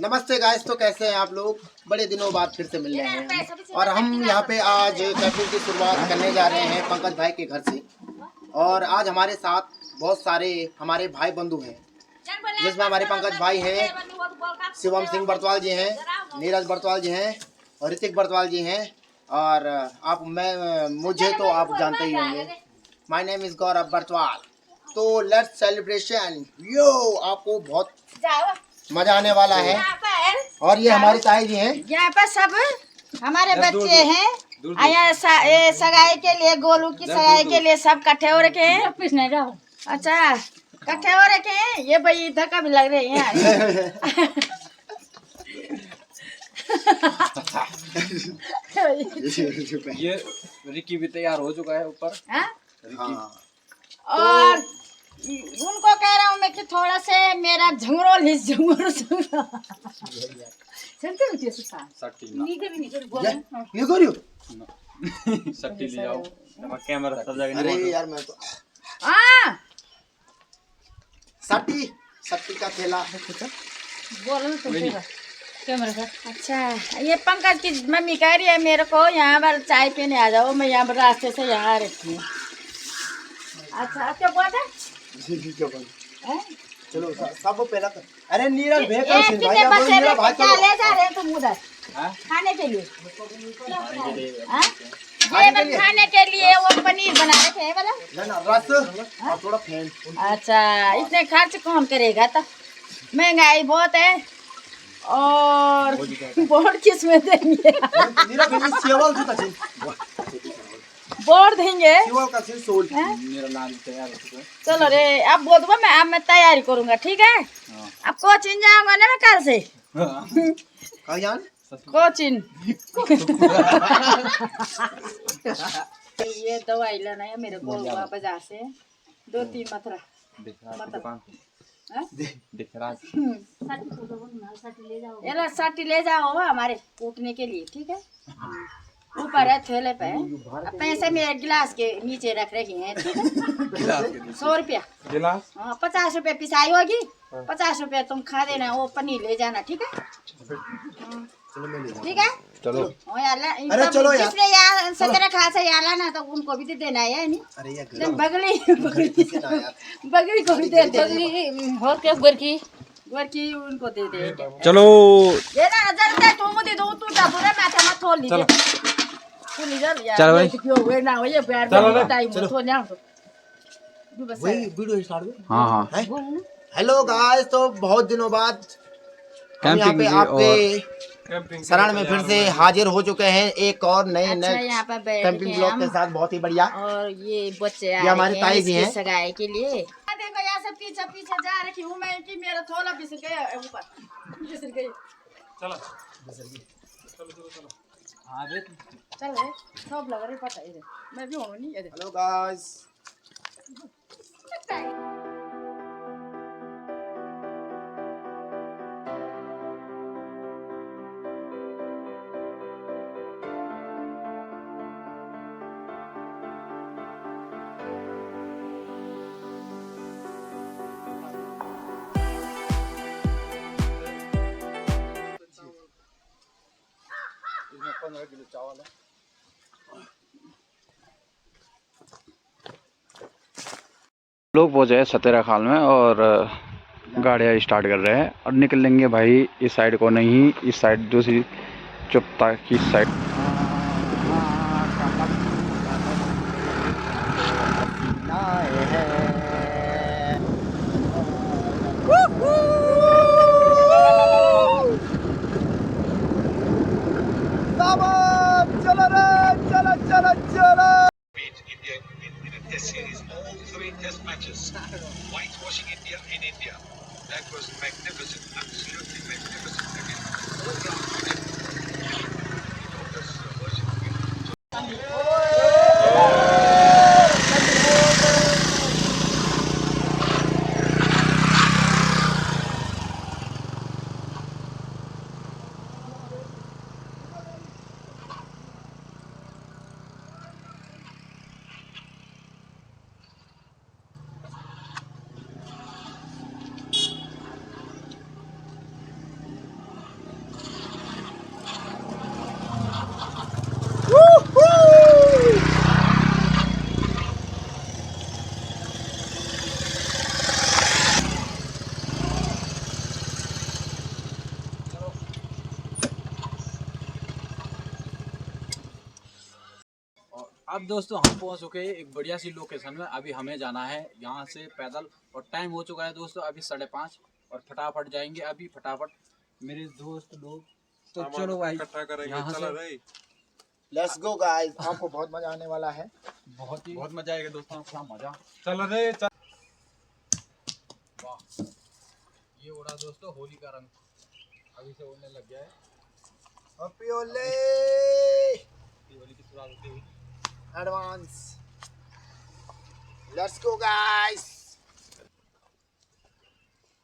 नमस्ते गाइस, तो कैसे हैं आप लोग। बड़े दिनों बाद फिर से मिल रहे हैं और हम यहाँ पे आज कैंपिंग की शुरुआत करने जा रहे हैं पंकज भाई के घर से। और आज हमारे साथ बहुत सारे हमारे भाई बंधु हैं, जिसमें हमारे पंकज भाई हैं, शिवम सिंह बर्तवाल जी हैं, नीरज बर्तवाल जी हैं और ऋतिक बर्तवाल जी हैं। और मुझे तो आप जानते ही होंगे, माय नेम इज गौरव बर्तवाल। तो लेट्स सेलिब्रेशन यो, आपको बहुत मजा आने वाला है। और ये हमारी ताई जी हैं, यहाँ पर सब हमारे बच्चे हैं। सगाई के लिए, गोलू की सगाई के लिए सब इकट्ठे हो रखे हैं। अच्छा, इकट्ठे हो रखे हैं। ये भाई धक्का भी लग रहे हैं। ये रिकी भी तैयार हो चुका है ऊपर। और उनको कह रहा हूँ मैं कि थोड़ा से मेरा झंगरोल सट्टी ले जाओ, कैमरा सब जगह। अरे यार मैं तो सट्टी का खेला कैमरा का। अच्छा, ये पंकज की मम्मी कह रही है मेरे को यहाँ पर चाय पीने आ जाओ। मैं यहाँ पर रास्ते से यहाँ रहती हूँ। अच्छा, क्या बात है? चलो सब पहला कर। अरे नीरज कितने बच्चे क्या ले जा रहे हैं तुम उधर खाने के लिए? खाने के लिए वो पनीर बना रखे हैं वाला रस और थोड़ा फेन। अच्छा, इतने खर्च कौन करेगा? तो महंगाई बहुत है और बोर्ड किसमें देंगे? बोर्ड देंगे। चलो रे, अब बोल दो मैं तैयारी करूंगा, ठीक है? अब कोचिंग जाऊंगा ना मैं कल से। कोचिंग। ये दवाई लाना है मेरे को बाजार से, 2-3 मथरा। साठी ले जाओ हमारे कूटने के लिए, ठीक है? ऊपर है थैले पे। पैसे मेरे गिलास के नीचे रख रखे हैं, ठीक है? 100 रुपया गिलास। हाँ, 50 रुपया पिसाई होगी। 50 रुपया तुम खा देना, वो पनीर ले जाना, ठीक है? ठीक है, चलो। अरे चलो यार, जिसने यहाँ सत्रह खास है यहाँ लाना तो उनको भी दे देना है नहीं? अरे बगली को भी दे दे। और क्या गोरकी उनको दे दे। चलो ये ना जल्दी तुम दे दो, तू जा पूरा माथा मत खोल लीजिए। चलो भाई, क्यों वे ना हो ये प्यार में टाइम मत हो ना। वही वीडियो स्टार्ट हो। हाँ। हेलो गाइस, तो बहुत दिनों बाद हम यहाँ पे आपके शरण में फिर से हाजिर हो चुके हैं एक और नए कैंपिंग ब्लॉग के साथ। बहुत ही बढ़िया। और ये बच्चे ये हमारी ताई जी हैं सगाई के लिए। देखो यहाँ से पीछे पीछे जा रखी हूँ मैं कि मेरा थोड़ा फिसल गया ऊपर, फिसल गई। चलो चल सब लग रही पता है। मैं भी हूँ नहीं। हेलो गाइस, इसमें 15 किलो चावल है। लोग पहुंचे हैं सतेरा खाल में और गाड़ियाँ स्टार्ट कर रहे हैं और निकलेंगे भाई इस साइड को नहीं, इस साइड दूसरी चुप्ता की साइड। चलो रे, चलो चलो चलो। Test series, all 3 test matches. Whitewashing India in India. That was magnificent, absolutely magnificent. अब दोस्तों हम पहुंच चुके हैं एक बढ़िया सी लोकेशन में। अभी हमें जाना है यहाँ से पैदल और टाइम हो चुका है दोस्तों अभी 5:30 और फटाफट जाएंगे अभी फटाफट मेरे दोस्त लोग। तो चलो भाई यहाँ से लेट्स गो गाइस, आपको बहुत मजा आने वाला है। बहुत मजा आएगा दोस्तों। क्या मजा। चल रे चल। वाह ये उड़ा दोस्तों होली का रंग अभी से उड़ने लग गया है। हैप्पी होली होली की शुरुआत होती हुई एडवांस। Let's go guys.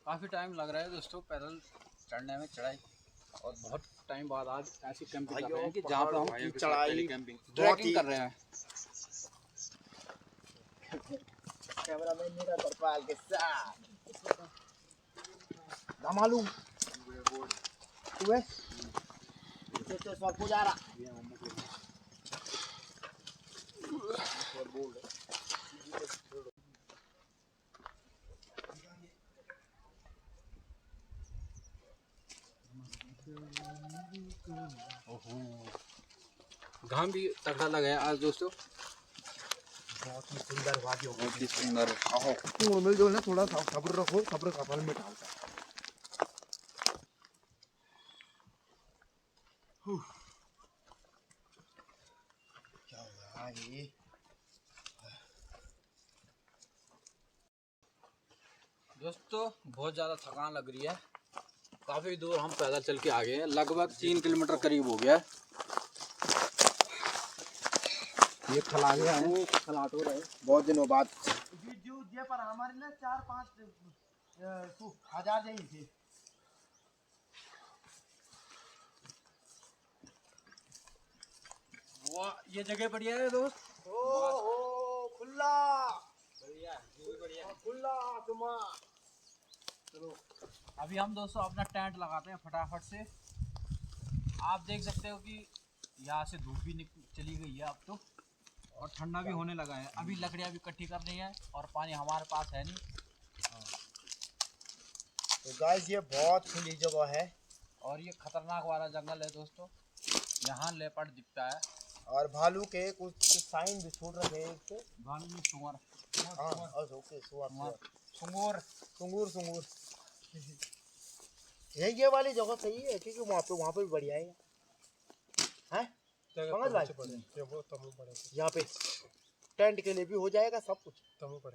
काफ़ी टाइम लग रहा है दोस्तों पैदल चढ़ने में चढ़ाई और बहुत टाइम बाद आज ऐसी कैंपिंग कर रहे हैं कि जहाँ पे हम चढ़ाई ट्रैकिंग कर रहे हैं। कैमरामैन मेरा सरपाल के साथ ना मालूम तो सर को जा रहा घाम भी तगड़ा लगा है आज दोस्तों। बहुत ही सुंदर वादियों बहुत ही सुंदर। मिल जो ना थोड़ा सा सब्र रखो, सब्र का फल में डालता है। क्या हुआ ये? दोस्तों बहुत ज़्यादा थकान लग रही है। काफ़ी दूर हम पैदल चल के आ गए हैं लगभग 3 किलोमीटर करीब हो गया है। ये खला गया है खलाट हो रहा है बहुत दिनों बाद जे पर हमारे ना 4-5 हजार नहीं थे। वाह ये जगह बढ़िया है दोस्त। ओ खुला बढ़िया बढ़िया खुला तुमा। चलो अभी हम दोस्तों अपना टेंट लगाते हैं फटाफट से। आप देख सकते हो कि यहाँ से धूप भी चली गई है अब तो और ठंडा भी होने लगा है। अभी लकड़ियाँ भी इकट्ठी करनी है और पानी हमारे पास है नहीं। तो गाइस ये बहुत खुली जगह है और ये खतरनाक वाला जंगल है दोस्तों। यहाँ लेपर्ड दिखता है और भालू के कुछ साइन भी छोड़ रखे हैं इसके। भालू में सुअर हाँ और ओके सुंगूर सुंगूर सुंगूर। ये वाली जगह सही है क्योंकि वहाँ पे भी बढ़िया है। हैं समझ भाई यहाँ पे टेंट के लिए भी हो जाएगा सब कुछ। चलो फिर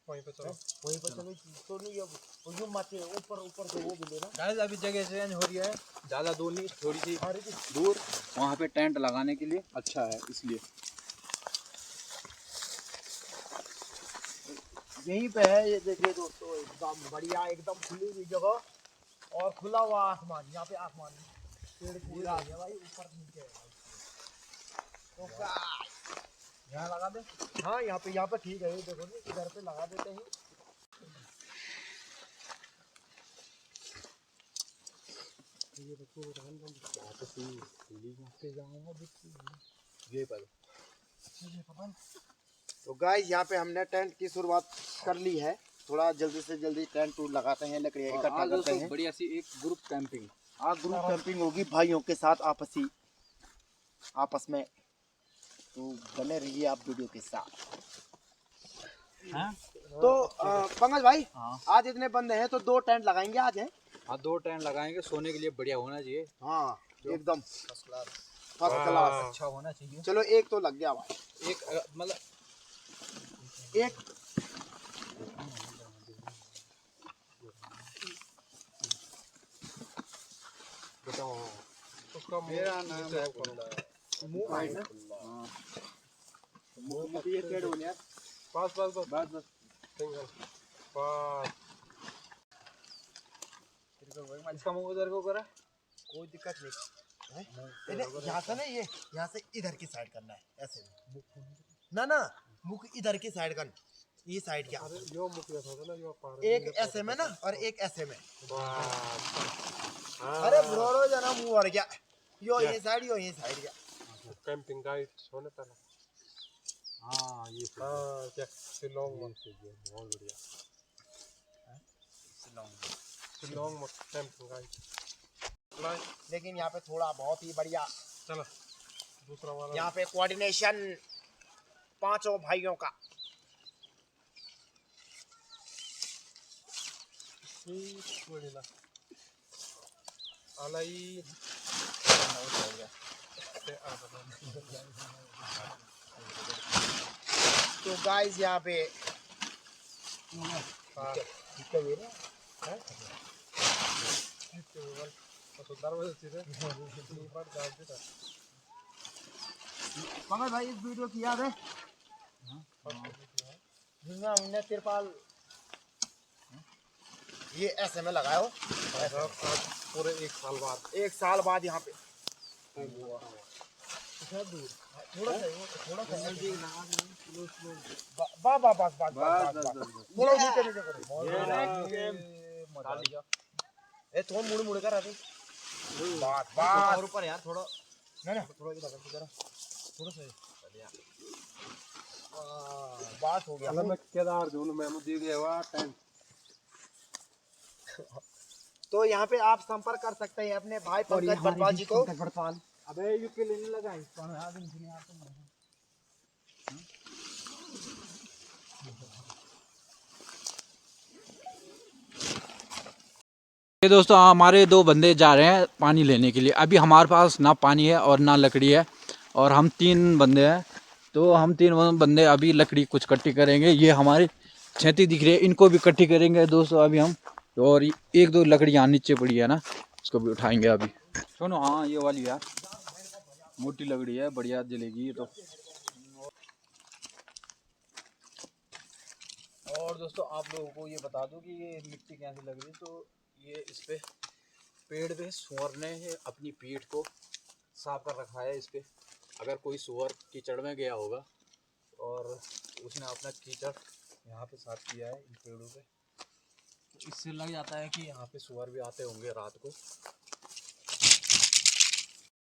वहीं पे चलो। वहीं पर चलो तो नहीं अब जो माथे ऊपर ऊपर से वो भी लेना। गाइस अभी जगह चेंज हो रही है ज़्यादा दूर नहीं थोड़ी सी दूर वहाँ पे टेंट लगाने के लिए अच्छा है इसलिए। यहीं पे है ये देखिए दोस्तों एकदम बढ़िया एकदम खुली हुई जगह और खुला हुआ आसमान। यहाँ पे आसमान पेड़ पूरा आ गया भाई ऊपर नीचे है भाई। तो यहाँ लगा दे। हाँ यहाँ पे ठीक है। ये देखो जी इधर पे लगा देते हैं। तो गाइस यहाँ पे हमने टेंट की शुरुआत कर ली है। थोड़ा जल्दी से जल्दी टेंट लगाते हैं, लकड़ियाँ इकट्ठा करते हैं। बढ़िया सी एक ग्रुप कैंपिंग। आज ग्रुप कैंपिंग होगी भाइयों के साथ आपस में। तो बने रहिए आप वीडियो के साथ। हाँ? तो पंकज भाई हाँ। आज इतने बंदे हैं तो 2 टेंट लगाएंगे आज हैं। हाँ 2 टेंट लगाएंगे सोने के लिए बढ़िया होना चाहिए। हाँ एकदम फर्स्ट क्लास अच्छा होना चाहिए। चलो एक तो लग गया भाई। एक मतलब एक उसका मेरा नाम है मुंह है ना। मुंह पे ये पेड़ हो गया। बस सिंगल बस। इसका मुंह उधर को करा कोई दिक्कत नहीं। यहाँ से ना ये यहाँ से इधर की साइड करना है ऐसे ना मुख इधर की साइड करना। ये साइड क्या यो मुख था ना यो पार एक ऐसे में ना और एक ऐसे में। बस। अरे ब्रोरो जना मुंह और क्या यो ये साइड क्या कैंपिंग गाइड होने पहले। हाँ ये हाँ क्या शिलोंग में बहुत बढ़िया। शिलोंग में कैंपिंग गाइड। लेकिन यहाँ पे थोड़ा बहुत ही बढ़िया चलो दूसरा वाला यहाँ पे कोऑर्डिनेशन पांचों भाइयों का। छोड़ेला आलाई तो गाइस यहाँ पे पंकज भाई इस वीडियो की याद है जिसमें हमने तिरपाल ये ऐसे में लगाया हो पूरे 1 1 साल साल बाद बाद यहाँ पे थोड़ा सा थोड़ा नीचे नीचे करो ए थोड़ा मुड़ मुड़ कर आते बात और ऊपर यार थोड़ा ना थोड़ा इधर कर जरा थोड़ा सा बात हो गया मैं केदार जोन में दे दिया हुआ टाइम। तो यहाँ पे आप संपर्क कर सकते हैं अपने भाई पंकज बटवाल जी को। अबे यूके लेने लगा है कौन है आदमी सुनिए आप ये दोस्तों हमारे 2 बंदे जा रहे हैं पानी लेने के लिए। अभी हमारे पास ना पानी है और ना लकड़ी है और हम 3 बंदे हैं। तो हम 3 बंदे अभी लकड़ी कुछ इकट्ठी करेंगे। ये हमारी छेती दिख रही है, इनको भी इकट्ठी करेंगे दोस्तों अभी हम। और 1-2 लकड़ी यहाँ नीचे पड़ी है ना, उसको भी उठाएंगे अभी। सुनो हाँ ये वाली यार मोटी लकड़ी है, बढ़िया जलेगी ये तो। और दोस्तों आप लोगों को ये बता दूं कि ये मिट्टी कैसी लग रही है। तो ये इस पे पेड़ पे सुअर ने अपनी पीठ को साफ कर रखा है। इस पे अगर कोई सुअर कीचड़ में गया होगा और उसने अपना कीचड़ यहाँ पे साफ किया है इन पेड़ों पे, तो इससे लग जाता है कि यहाँ पे सुअर भी आते होंगे रात को।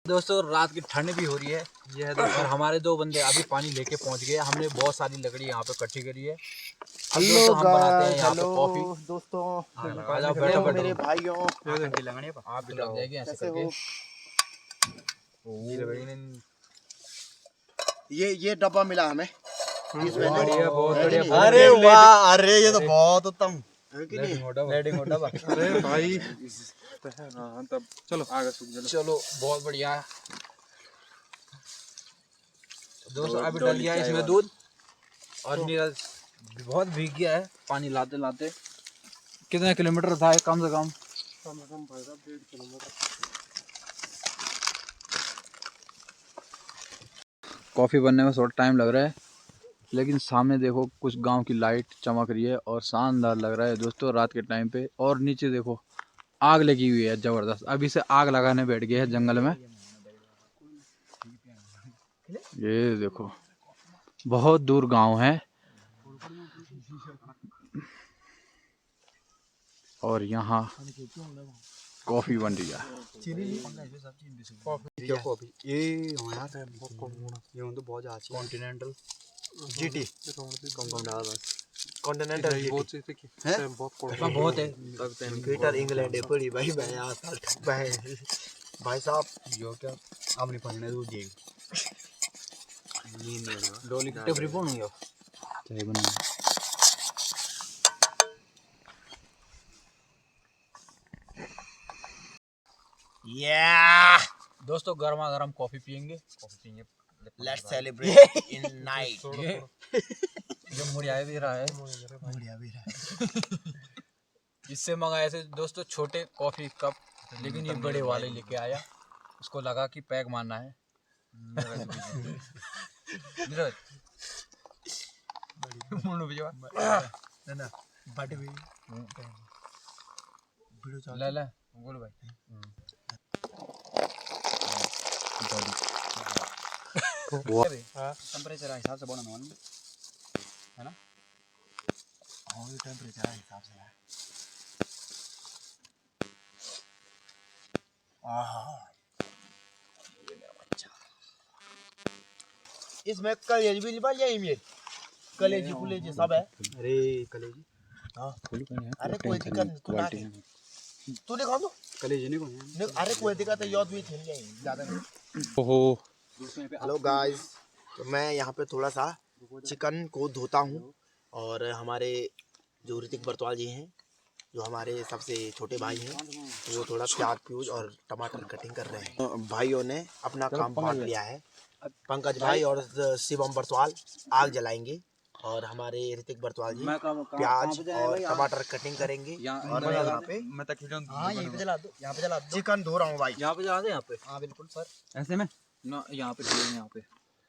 दोस्तों रात की ठंड भी हो रही है ये है और हमारे 2 बंदे अभी पानी लेके पहुंच गए। हमने बहुत सारी लकड़ी यहाँ पे इकट्ठी करी है। अब दोस्तों हम बनाते हैं यहाँ पे कॉफी। दोस्तों आ जाओ बैठो बैठो मेरे भाइयों आप भी लग जाएगी ऐसे करके। ये डब्बा मिला हमें इसमें बढ़िया बहुत बढ़िया। अरे वाह अरे ये तो बहुत उत्तम अरे भाई हाँ तब चलो आगे सूख चलो। चलो बहुत बढ़िया दोस्तों। अभी डल गया है इसमें दूध और नीरज बहुत भीग गया है पानी लाते लाते। कितने किलोमीटर था ये कम से कम? भाई साहब 1.5 किलोमीटर। कॉफ़ी बनने में थोड़ा टाइम लग रहा है, लेकिन सामने देखो कुछ गांव की लाइट चमक रही है और शानदार लग रहा है दोस्तों रात के टाइम पे। और नीचे देखो आग लगी हुई है ज़बरदस्त। अभी से आग लगाने बैठ गए हैं जंगल में। ये देखो बहुत दूर गांव है और यहाँ कॉफ़ी बन रही है। ये तो बहुत अच्छी कॉन्टिनेंटल जीटी कम डाल बस कॉन्टिनेंटल जीटी बहुत सी थी है बहुत है पीटर इंग्लैंड है पड़ी भाई भाई साहब यो क्या आपने पढ़ने दो जी नींद डोली की टेबरी बोन हुई चाय बना दोस्तों गर्मा गर्म कॉफी पियेंगे। लेट्स सेलिब्रेट इन नाइट ये जो मुड़िया भी रहा है इससे मंगाए थे दोस्तों छोटे कॉफी कप, लेकिन ये बड़े वाले लेके आया। उसको लगा कि पैक मारना है। ले ले बोल भाई। टेम्परेचर हिसाब से बनाना है ना? हाँ ये टेम्परेचर हिसाब से है। इसमें कलेजी भी लिबा यही में कलेजी कुलेजी सब है। अरे कलेजी हाँ अरे कोई दिक्कत नहीं तू ना तू दिखा दो कलेजी नहीं कौन अरे कोई दिक्कत है याद भी थी नहीं ज्यादा नहीं। ओहो हेलो गाइस, तो मैं यहाँ पे थोड़ा सा चिकन को धोता हूँ और हमारे जो ऋतिक बर्तवाल जी हैं, जो हमारे सबसे छोटे भाई हैं, वो थोड़ा प्याज फ्यूज और टमाटर कटिंग कर रहे हैं। भाइयों ने अपना काम बांट लिया है। पंकज भाई और शिवम बर्तवाल आग जलाएंगे और हमारे ऋतिक बर्तवाल जी प्याज और टमाटर कटिंग करेंगे। और मैं यहाँ पे यहीं पे जला दो, यहाँ पे जला दो। चिकन धो रहा हूँ भाई। यहाँ पे जला दो, यहाँ पे। हाँ बिल्कुल सर। ऐसे में ना यहाँ पे चाहिए, यहाँ पे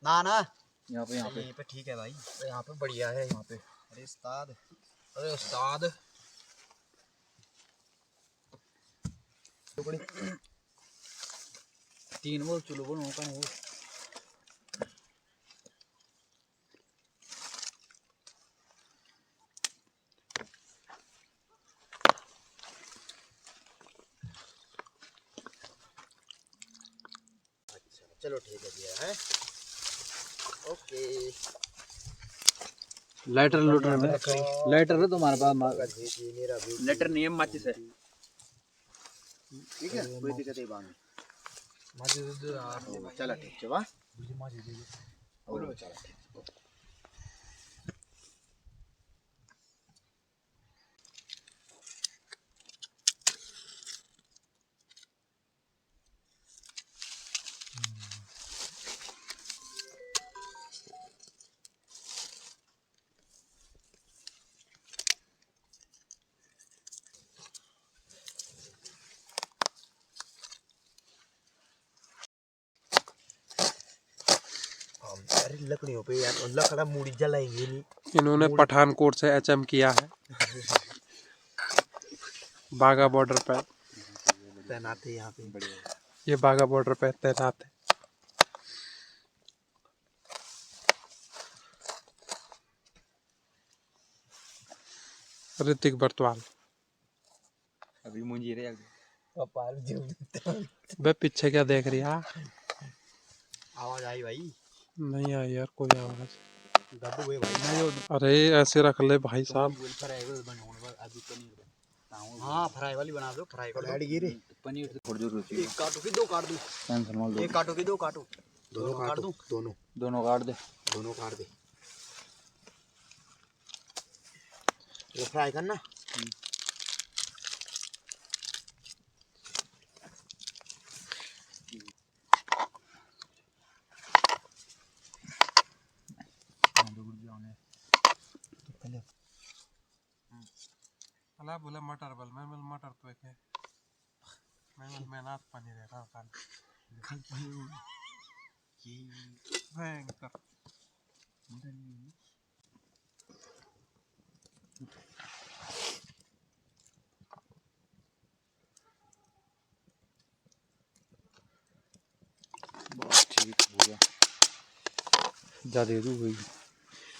ना यहाँ पे यहीं पे ठीक है भाई। यहाँ पे बढ़िया है यहाँ पे। अरे उस्ताद, अरे उस्ताद, तीन वो चलो वो नौका नहीं वो चलो ठीक है भैया है। ओके। लाइटर लूटर है, लाइटर है तुम्हारे पास? भेजिए मेरा भी। लाइटर नहीं है, माचिस है। ठीक है, कोई दिक्कत नहीं बात में। चलो ठीक है वाह। चलो ठीक। अरे लकड़ियों पे यार लकड़ा मूड़ी जलाएंगे नहीं। इन्होंने पठानकोट से एचएम किया है, बागा बॉर्डर पर तैनात है यहाँ पे। ये बागा बॉर्डर पर तैनात है। ऋतिक बर्तवाल। अभी मुंजी रे बे पीछे क्या देख रही है? आवाज आई भाई? नहीं आई यार कोई आवाज। दादू भाई भाई। अरे ऐसे रख ले भाई साहब। हाँ फ्राई वाली बना दो, फ्राई वाली। ऐड गिरे। पनीर से थोड़ी जरूरत है। एक काटो की दो काट दूं? टेंशन मत लो, एक काटो की दो काटो? दोनों काट दूं? दोनों दोनों काट दे। दोनों काट दे। ये फ्राई करना। अला बोला मटर बल मैं मटर तो है मैं नाथ पानी रह रहा काल ये भयंकर। बस ठीक हो गया। जा दे दूँ कोई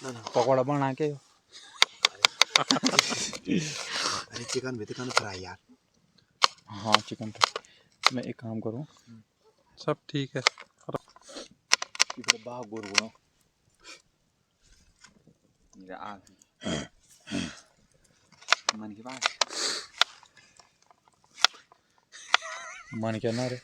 ना ना पकौड़ा बना के। अरे चिकन फ्राई यार। हाँ चिकन तो मैं एक काम करूँ, सब ठीक है। इधर बाह गुरगुनो मेरा आ मन की बात मन क्या ना रे।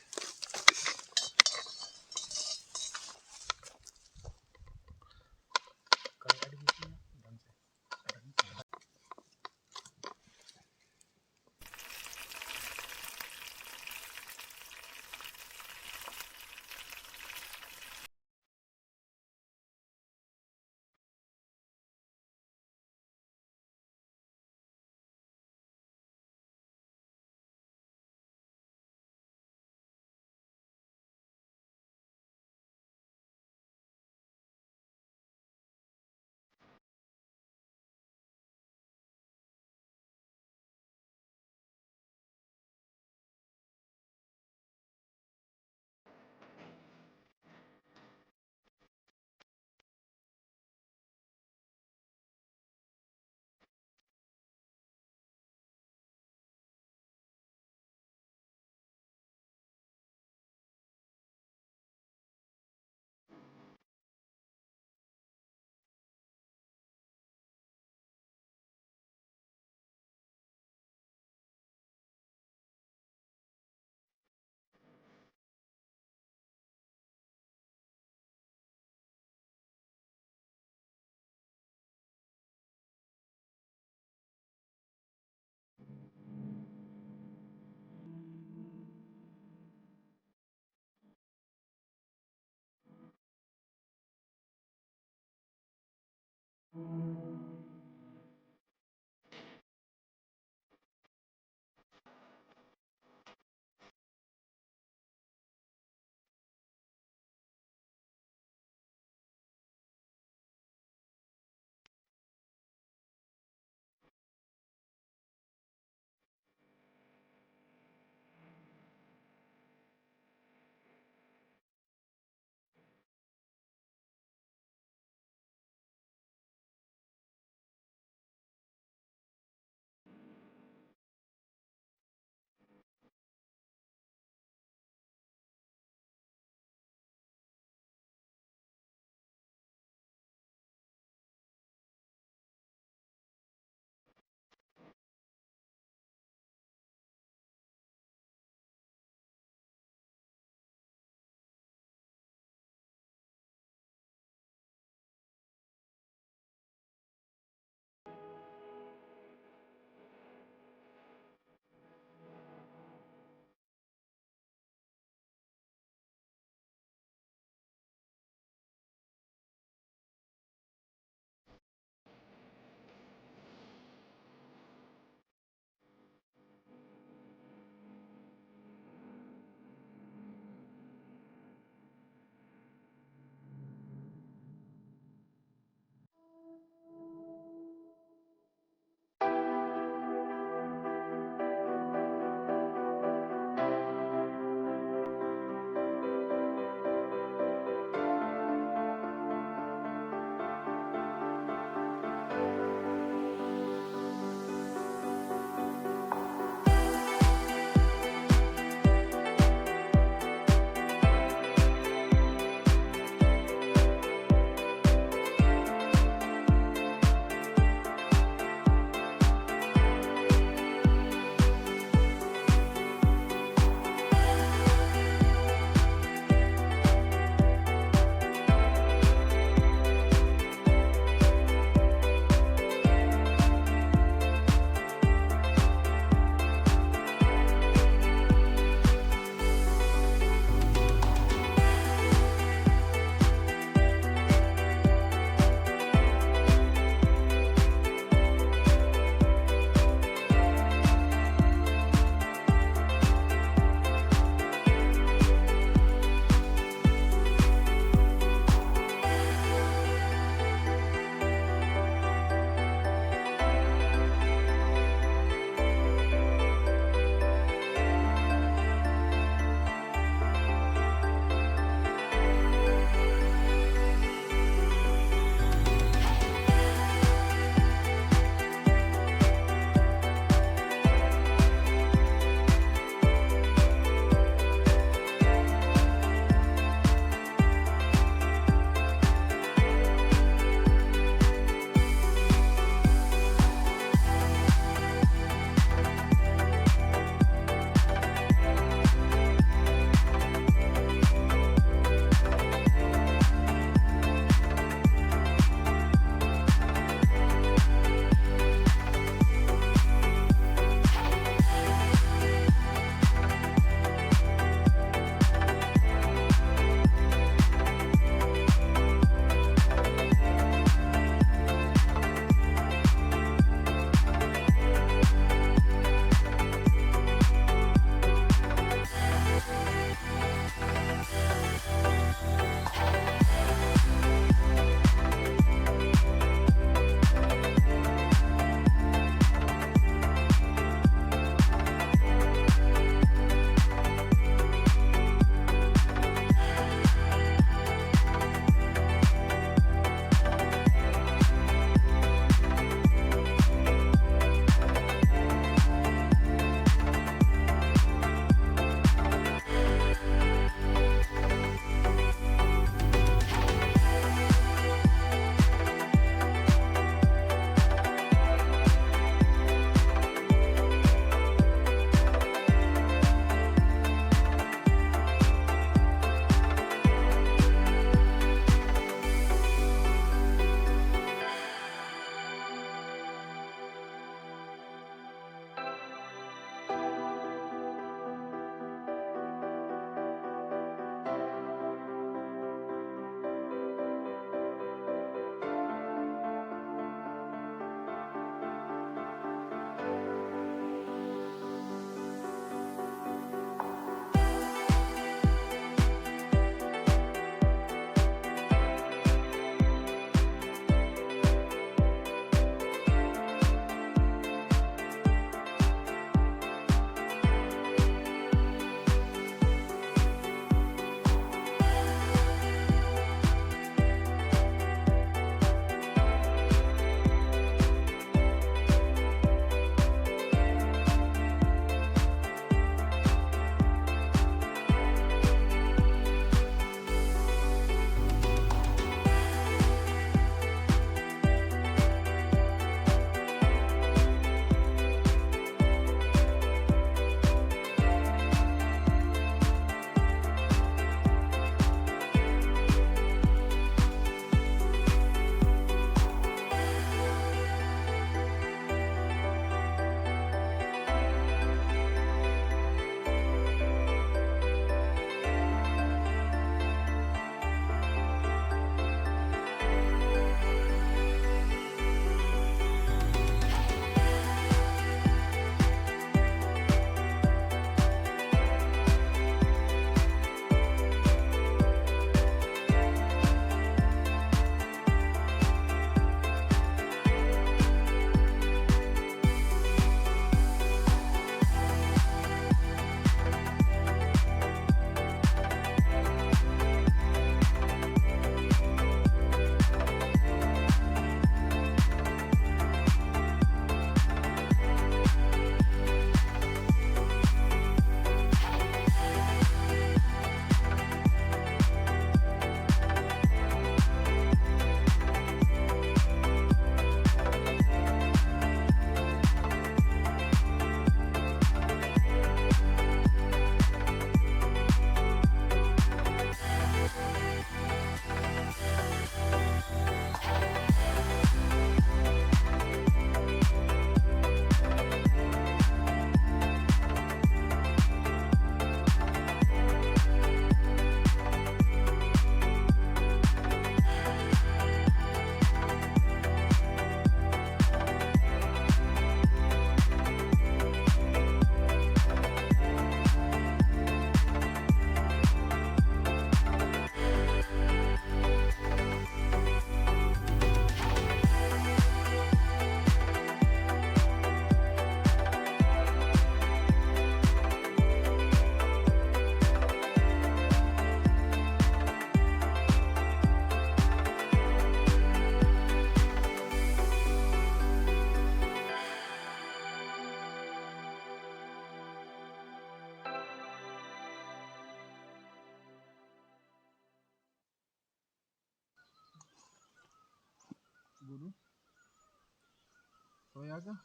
क्या?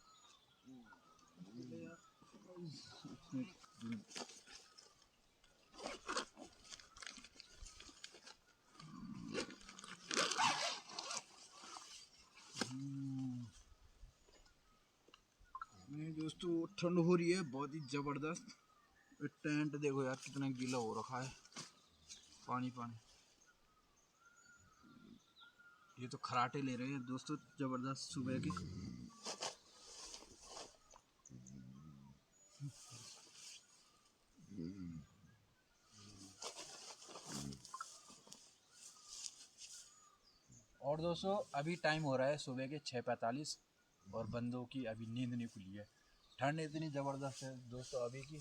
दोस्तों ठंड हो रही है बहुत ही जबरदस्त। टेंट देखो यार कितना गीला हो रखा है, पानी पानी। ये तो खराटे ले रहे हैं दोस्तों जबरदस्त सुबह के। और दोस्तों अभी टाइम हो रहा है सुबह के 6:45 और बंदों की अभी नींद नहीं खुली है। ठंड इतनी ज़बरदस्त है दोस्तों अभी की।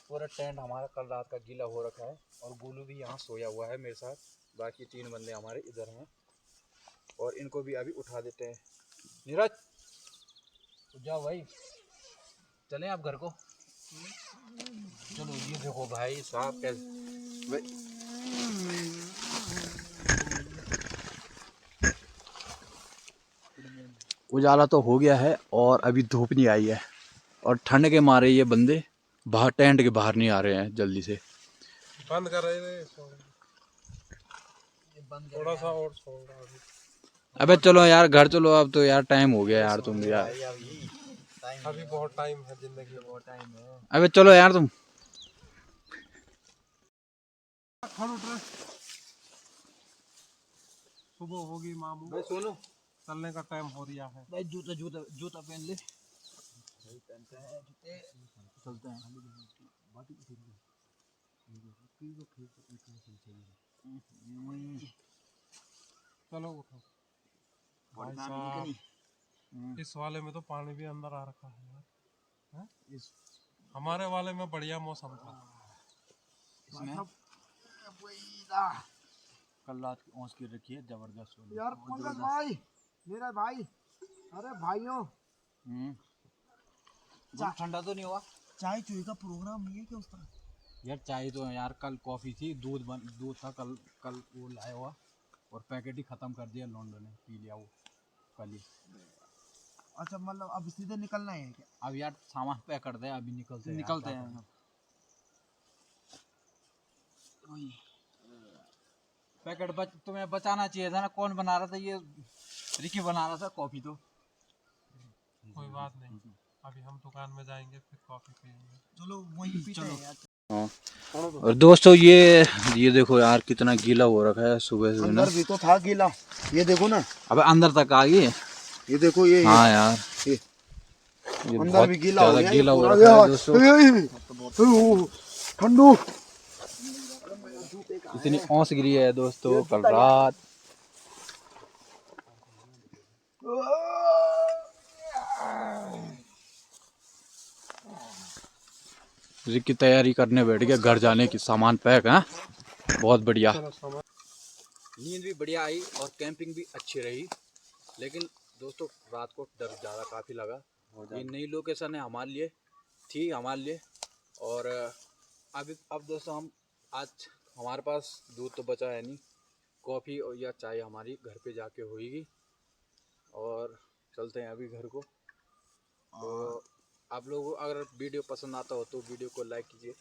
पूरा टेंट हमारा कल रात का गीला हो रखा है और गोलू भी यहाँ सोया हुआ है मेरे साथ। बाकी 3 बंदे हमारे इधर हैं और इनको भी अभी उठा देते हैं। नीरज तो जाओ भाई, चलें आप घर को। चलो ये देखो भाई साहब कैसे उजाला तो हो गया है और अभी धूप नहीं आई है और ठंड के मारे ये बंदे बाहर टेंट के बाहर नहीं आ रहे हैं जल्दी से। बंद कर रहे थे थोड़ा सा और छोड़ रहा अभी। अबे चलो यार घर चलो, अब तो यार टाइम हो गया यार तुम यार। अभी बहुत टाइम है, जिंदगी में बहुत टाइम है। अबे चलो यार तुम। सुबह होगी मामू, भाई सोनू चलने का टाइम हो रहा है। भाई जूता जूता जूता पहन ले। पहनते हैं जूते, चलते हैं। चलो उठो भाई साहब। इस वाले में तो पानी भी अंदर आ रखा है यार। हैं? हमारे वाले में बढ़िया मौसम था। इसमें कल रात की ओस गिर रखी है जबरदस्त यार पंकज भाई, मेरा भाई, अरे भाइयों ठंडा तो नहीं हुआ? चाय चुई का प्रोग्राम नहीं है क्या उसका? यार चाय तो यार कल कॉफी थी, दूध था कल वो लाया हुआ और पैकेट ही खत्म कर दिया लॉन्डो ने, पी लिया वो कल ही। अच्छा मतलब अब सीधे निकलना है क्या? अब यार सामान पैक कर दे, अभी निकलते हैं। पैकेट तुम्हें बचाना चाहिए था ना, कौन बना रहा था ये? रिकी बना रहा था कॉफी तो। कोई बात नहीं, अभी हम दुकान में जाएंगे फिर कॉफी पियेंगे। चलो वहीं पीते हैं यार। और दोस्तों ये देखो यार कितना गीला हो रखा है सुबह से ना। अंदर भी तो था गीला, ये देखो ना। अबे अंदर तक आ गई ये देखो ये हाँ यार ये अंदर भी गीला हो गया, गीला हो रखा है दोस्तों। ठंडू इतनी ओस गिरी है दोस्तों कल रात। की तैयारी करने बैठ गया घर जाने की, सामान पैक है बहुत बढ़िया। नींद भी बढ़िया आई और कैंपिंग भी अच्छी रही, लेकिन दोस्तों रात को डर ज़्यादा काफ़ी लगा। ये नई लोकेशन है हमारे लिए और अब दोस्तों हम आज हमारे पास दूध तो बचा है नहीं, कॉफ़ी और या चाय हमारी घर पे जाके होगी और चलते हैं अभी घर को। तो आप लोगों को अगर वीडियो पसंद आता हो तो वीडियो को लाइक कीजिए,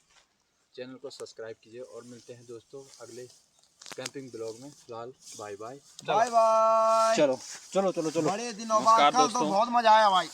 चैनल को सब्सक्राइब कीजिए और मिलते हैं दोस्तों अगले कैंपिंग ब्लॉग में। फिलहाल बाय बाय। Bye bye. चलो चलो चलो चलो बड़े दिनों बाद कल तो बहुत मजा आया भाई।